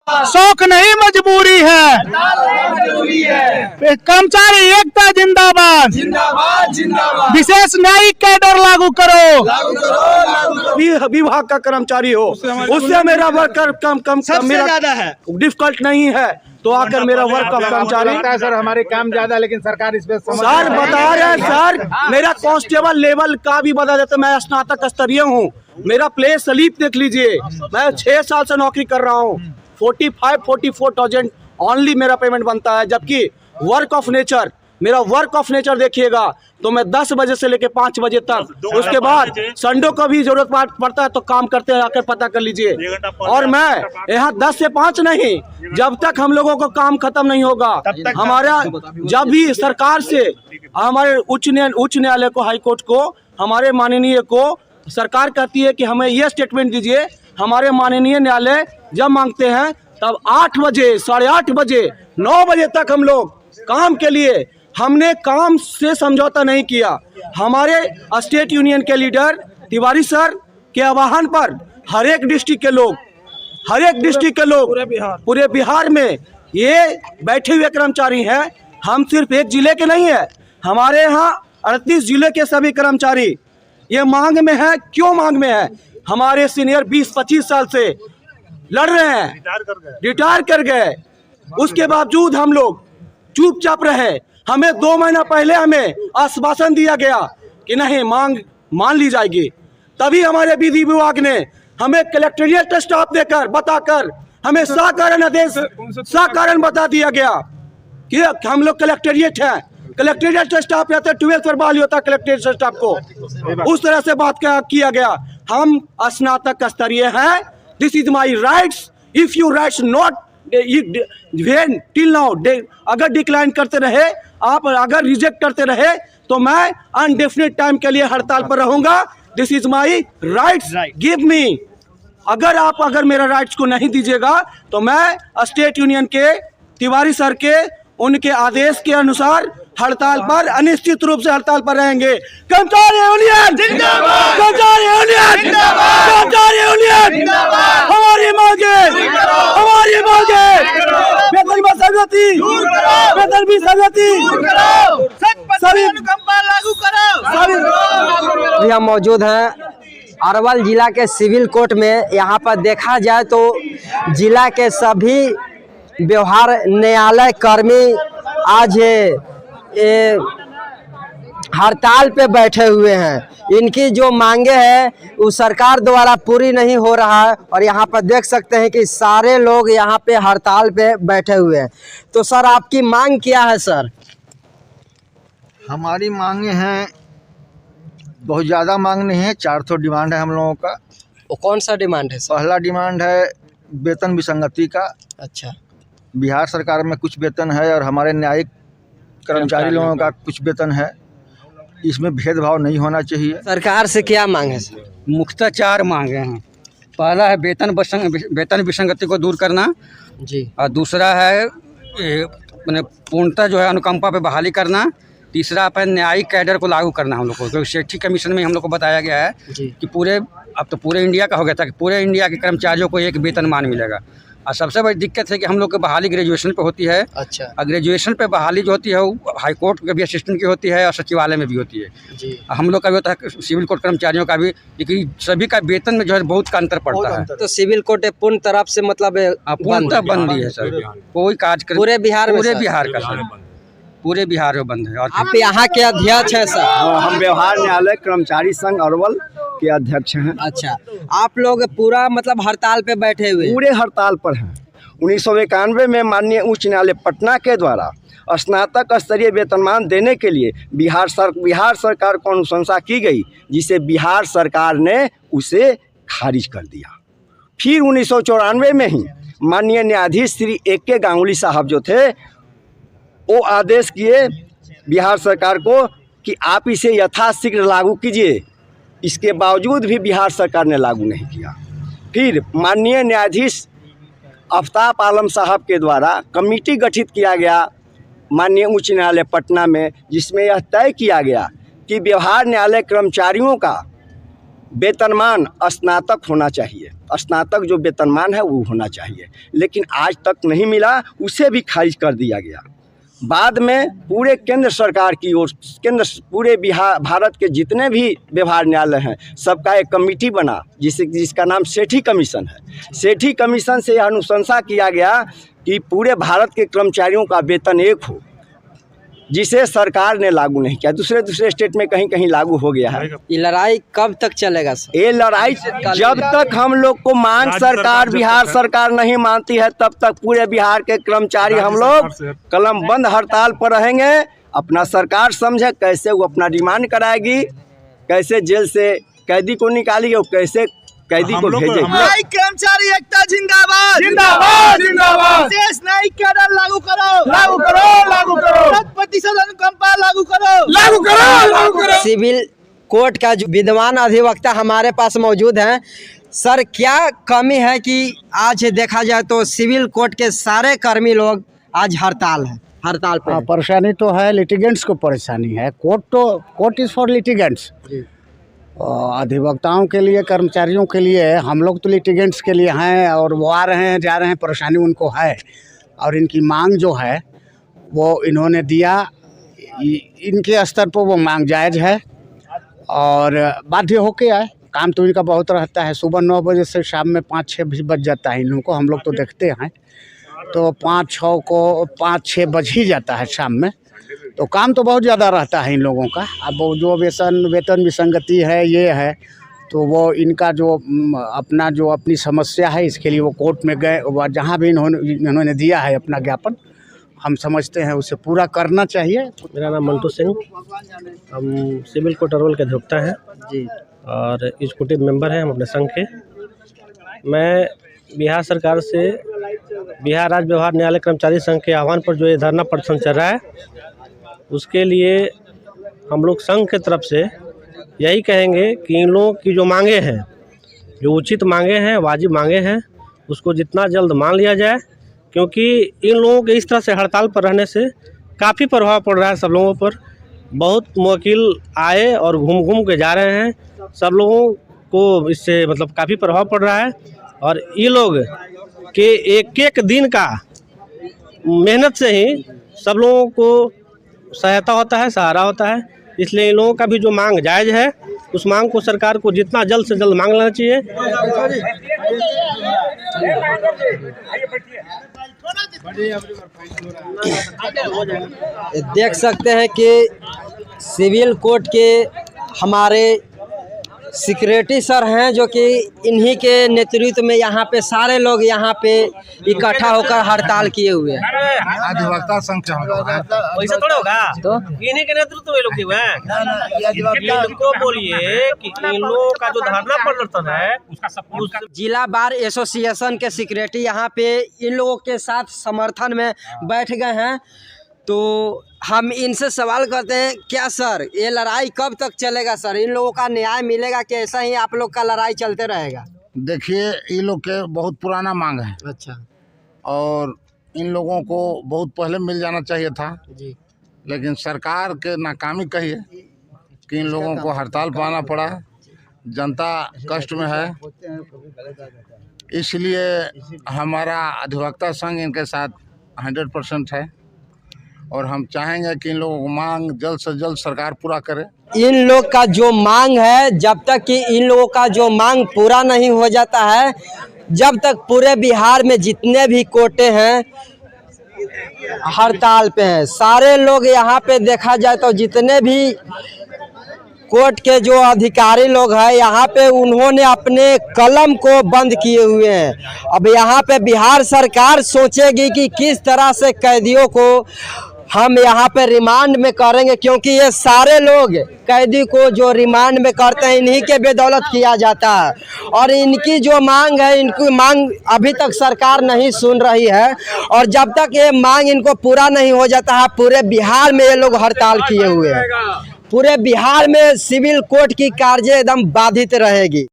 शौक नहीं मजबूरी है, कर्मचारी एकता जिंदाबाद, जिंदाबाद जिंदाबाद। विशेष न्यायिक कैडर लागू करो, विभाग का कर्मचारी हो, उससे मेरा वर्क कम सबसे ज्यादा है, डिफिकल्ट नहीं है, तो आकर मेरा वर्क का कर्मचारी। सर हमारे काम ज्यादा, लेकिन सरकार इस पे सर बता रहे हैं सर, मेरा कांस्टेबल लेवल का भी बता देते, मैं स्नातक स्तरीय हूँ, मेरा प्ले स्लिप देख लीजिए, मैं 6 साल से नौकरी कर रहा हूँ, 44,000 ओनली मेरा पेमेंट बनता है, जबकि वर्क ऑफ नेचर, मेरा वर्क ऑफ नेचर देखिएगा तो मैं 10 बजे से लेके 5 बजे तक, उसके बाद संडे को भी जरूरत पड़ता है तो काम करते हैं, आकर पता कर लीजिए। और मैं यहाँ 10 से 5 नहीं, जब तक हम लोगों को काम खत्म नहीं होगा, हमारा जब भी सरकार से हमारे उच्च न्यायालय को, हाई कोर्ट को, हमारे माननीय को सरकार कहती है कि हमें ये स्टेटमेंट दीजिए, हमारे माननीय न्यायालय जब मांगते हैं तब 8 बजे, 8:30 बजे, 9 बजे तक हम लोग काम के लिए, हमने काम से समझौता नहीं किया। हमारे स्टेट यूनियन के लीडर तिवारी सर के आह्वान पर हर एक डिस्ट्रिक्ट के लोग, पूरे बिहार में ये बैठे हुए कर्मचारी हैं। हम सिर्फ एक जिले के नहीं है, हमारे यहाँ 38 जिले के सभी कर्मचारी ये मांग में है। क्यों मांग में है? हमारे सीनियर 20-25 साल से लड़ रहे हैं, रिटायर कर गए, उसके बावजूद हम लोग चुपचाप रहे। हमें 2 महीना पहले हमें आश्वासन दिया गया कि नहीं, मांग मान ली जाएगी, तभी हमारे विधि विभाग ने हमें कलेक्ट्रेट स्टाफ देकर बताकर हमें साकारण बता दिया गया कि हम लोग कलेक्ट्रेट हैं, कलेक्ट्रेट स्टाफ रहता है, 12 पर बहाली होता है कलेक्ट्रेट स्टाफ को, उस तरह से बात किया गया। हम स्नातक स्तरीय हैं, this is my rights, if you rights not till now, अगर डिक्लाइन करते रहे आप, अगर रिजेक्ट करते रहे तो मैं अनडेफिनेट टाइम के लिए हड़ताल पर रहूंगा। This is my rights, give me. अगर मेरा राइट्स को नहीं दीजिएगा तो मैं स्टेट यूनियन के तिवारी सर के उनके आदेश के अनुसार हड़ताल पर, अनिश्चित रूप से हड़ताल पर रहेंगे। कर्मचारी यूनियन जिंदाबाद, कर्मचारी यूनियन जिंदाबाद, कर्मचारी यूनियन जिंदाबाद, हमारी मांगे, वेतन में सहमति, वेतन भी सहमति, सभी अनुकंपा लागू करो। हम मौजूद हैं अरवल जिला के सिविल कोर्ट में। यहाँ पर देखा जाए तो जिला के सभी व्यवहार न्यायालय कर्मी आज हड़ताल पे बैठे हुए हैं। इनकी जो मांगे हैं वो सरकार द्वारा पूरी नहीं हो रहा है, और यहाँ पर देख सकते हैं कि सारे लोग यहाँ पे हड़ताल पे बैठे हुए हैं। तो सर आपकी मांग क्या है सर? हमारी मांगे हैं, बहुत ज़्यादा मांग नहीं है, 400 डिमांड है हम लोगों का। वो कौन सा डिमांड है सर? पहला डिमांड है वेतन विसंगति का। अच्छा, बिहार सरकार में कुछ वेतन है और हमारे न्यायिक कर्मचारी लोगों का कुछ वेतन है, इसमें भेदभाव नहीं होना चाहिए। सरकार से क्या मांग है सर? मुख्यतः 4 मांगे हैं। पहला है वेतन विसंगति को दूर करना जी, और दूसरा है मैंने पूर्णतः जो है अनुकंपा पे बहाली करना, तीसरा है न्यायिक कैडर को लागू करना हम लोग को, क्योंकि सेठी कमीशन में हम लोग को बताया गया है कि अब तो पूरे इंडिया का हो गया था कि पूरे इंडिया के कर्मचारियों को एक वेतनमान मिलेगा। और सबसे बड़ी दिक्कत है कि हम लोग की बहाली ग्रेजुएशन पे होती है। अच्छा, और ग्रेजुएशन पे बहाली जो होती है वो हाई कोर्ट के भी असिस्टेंट की होती है और सचिवालय में भी होती है जी। हम लोग का भी होता है, सिविल कोर्ट कर्मचारियों का भी, लेकिन सभी का वेतन में जो है बहुत का अंतर पड़ता है। तो सिविल कोर्ट पूर्ण तरफ से मतलब पूर्णतः बंद ही है सर, कोई कार्यक्रम पूरे बिहार में? पूरे बिहार का सर, पूरे बिहार में बंद है। और आप यहाँ के अध्यक्ष हैं सर? हम व्यवहार न्यायालय कर्मचारी संघ अरवल के अध्यक्ष हैं। अच्छा, आप लोग पूरा मतलब हड़ताल पे बैठे हुए? पूरे हड़ताल पर हैं। 1991 में माननीय उच्च न्यायालय पटना के द्वारा स्नातक स्तरीय वेतनमान देने के लिए बिहार सरकार को अनुशंसा की गई, जिसे बिहार सरकार ने उसे खारिज कर दिया। फिर 1994 में ही माननीय न्यायाधीश श्री AK गांगुली साहब जो थे वो आदेश किए बिहार सरकार को कि आप इसे यथाशीघ्र लागू कीजिए। इसके बावजूद भी बिहार सरकार ने लागू नहीं किया। फिर माननीय न्यायाधीश आफ्ताब आलम साहब के द्वारा कमेटी गठित किया गया माननीय उच्च न्यायालय पटना में, जिसमें यह तय किया गया कि व्यवहार न्यायालय कर्मचारियों का वेतनमान स्नातक होना चाहिए, स्नातक जो वेतनमान है वो होना चाहिए, लेकिन आज तक नहीं मिला, उसे भी खारिज कर दिया गया। बाद में पूरे केंद्र सरकार की ओर पूरे बिहार भारत के जितने भी व्यवहार न्यायालय हैं सबका एक कमेटी बना जिसका नाम सेठी कमीशन है। सेठी कमीशन से यह अनुशंसा किया गया कि पूरे भारत के कर्मचारियों का वेतन एक हो, जिसे सरकार ने लागू नहीं किया। दूसरे स्टेट में कहीं कहीं लागू हो गया है। ये लड़ाई कब तक चलेगा सर? ये लड़ाई जब तक हम लोग को मांग सरकार बिहार सरकार नहीं मानती है तब तक पूरे बिहार के कर्मचारी हम लोग कलम बंद हड़ताल पर रहेंगे। अपना सरकार समझे कैसे वो अपना डिमांड कराएगी, कैसे जेल से कैदी को निकालेगी और कैसे कैदी को भेजेगी। न्यायिक कर्मचारी एकता जिंदाबाद जिंदाबाद जिंदाबाद। विशेष न्यायिक कैडर लागू करो लागू करो लागू करो। 100% अनुकंपा लागू करो लागू करो लागू करो। सिविल कोर्ट का जो विद्वान अधिवक्ता हमारे पास मौजूद हैं, सर क्या कमी है कि आज देखा जाए तो सिविल कोर्ट के सारे कर्मी लोग आज हड़ताल पे हैं? परेशानी तो है, लिटिगेंट्स को परेशानी है। Court is for litigants. अधिवक्ताओं के लिए, कर्मचारियों के लिए, हम लोग तो लिटिगेंट्स के लिए हैं और वो आ रहे हैं जा रहे हैं, परेशानी उनको है। और इनकी मांग जो है वो इन्होंने दिया, इनके स्तर पर वो मांग जायज़ है और बाध्य होके आए। काम तो इनका बहुत रहता है, सुबह 9 बजे से शाम में 5-6 भी बज जाता है इन लोगों को। हम लोग तो देखते हैं तो 5-6 बज ही जाता है शाम में, तो काम तो बहुत ज़्यादा रहता है इन लोगों का। अब वो जो वेतन विसंगति है ये है, तो वो इनका जो अपनी समस्या है इसके लिए वो कोर्ट में गए। वह जहाँ भी इन्होंने दिया है अपना ज्ञापन, हम समझते हैं उसे पूरा करना चाहिए। मेरा नाम मंटू सिंह, हम सिविल कोर्ट अरवल के अधिवक्ता हैं जी और एग्जीक्यूटिव मेंबर हैं हम अपने संघ के। मैं बिहार सरकार से बिहार राज्य व्यवहार न्यायालय कर्मचारी संघ के आह्वान पर जो ये धरना प्रदर्शन चल रहा है उसके लिए हम लोग संघ की तरफ से यही कहेंगे कि इन लोगों की जो मांगे हैं, जो उचित मांगे हैं, वाजिब मांगे हैं, उसको जितना जल्द मान लिया जाए, क्योंकि इन लोगों के इस तरह से हड़ताल पर रहने से काफ़ी प्रभाव पड़ रहा है सब लोगों पर। बहुत मुवक्किल आए और घूम के जा रहे हैं, सब लोगों को इससे मतलब काफ़ी प्रभाव पड़ रहा है और ये लोग के एक दिन का मेहनत से ही सब लोगों को सहायता होता है, सहारा होता है। इसलिए इन लोगों का भी जो मांग जायज़ है, उस मांग को सरकार को जितना जल्द से जल्द मांग लेना चाहिए। देख सकते हैं कि सिविल कोर्ट के हमारे सिक्योरिटी सर हैं जो कि इन्हीं के नेतृत्व में यहाँ पे सारे लोग यहाँ पे इकट्ठा होकर हड़ताल किए हुए हैं। अधिवक्ता संघ वैसा थोड़ा होगा तो इन्हीं के नेतृत्व में लोग हुए हैं। इनको बोलिए कि इन लोगों का जो धरना प्रदर्शन है उसका सपोर्ट जिला बार एसोसिएशन के सिक्योरिटी यहाँ पे इन लोगों के साथ समर्थन में बैठ गए हैं। तो हम इनसे सवाल करते हैं, क्या सर ये लड़ाई कब तक चलेगा सर? इन लोगों का न्याय मिलेगा कि ऐसा ही आप लोग का लड़ाई चलते रहेगा? देखिए, ये लोग के बहुत पुराना मांग है। अच्छा। और इन लोगों को बहुत पहले मिल जाना चाहिए था जी, लेकिन सरकार के नाकामी कहिए कि इन लोगों को हड़ताल पाना पड़ा। जनता कष्ट में है, इसलिए हमारा अधिवक्ता संघ इनके साथ 100% है और हम चाहेंगे कि इन लोगों को मांग जल्द से जल्द सरकार पूरा करे। इन लोग का जो मांग है, जब तक कि इन लोगों का जो मांग पूरा नहीं हो जाता है, जब तक पूरे बिहार में जितने भी कोर्टे हैं हड़ताल पे हैं। सारे लोग यहाँ पे देखा जाए तो जितने भी कोर्ट के जो अधिकारी लोग हैं यहाँ पे उन्होंने अपने कलम को बंद किए हुए हैं। अब यहाँ पे बिहार सरकार सोचेगी कि किस तरह से कैदियों को हम यहाँ पे रिमांड में करेंगे, क्योंकि ये सारे लोग कैदी को जो रिमांड में करते हैं इन्हीं के बदौलत किया जाता है। और इनकी जो मांग है, इनकी मांग अभी तक सरकार नहीं सुन रही है और जब तक ये मांग इनको पूरा नहीं हो जाता है, पूरे बिहार में ये लोग हड़ताल किए हुए हैं। पूरे बिहार में सिविल कोर्ट की कार्य एकदम बाधित रहेगी।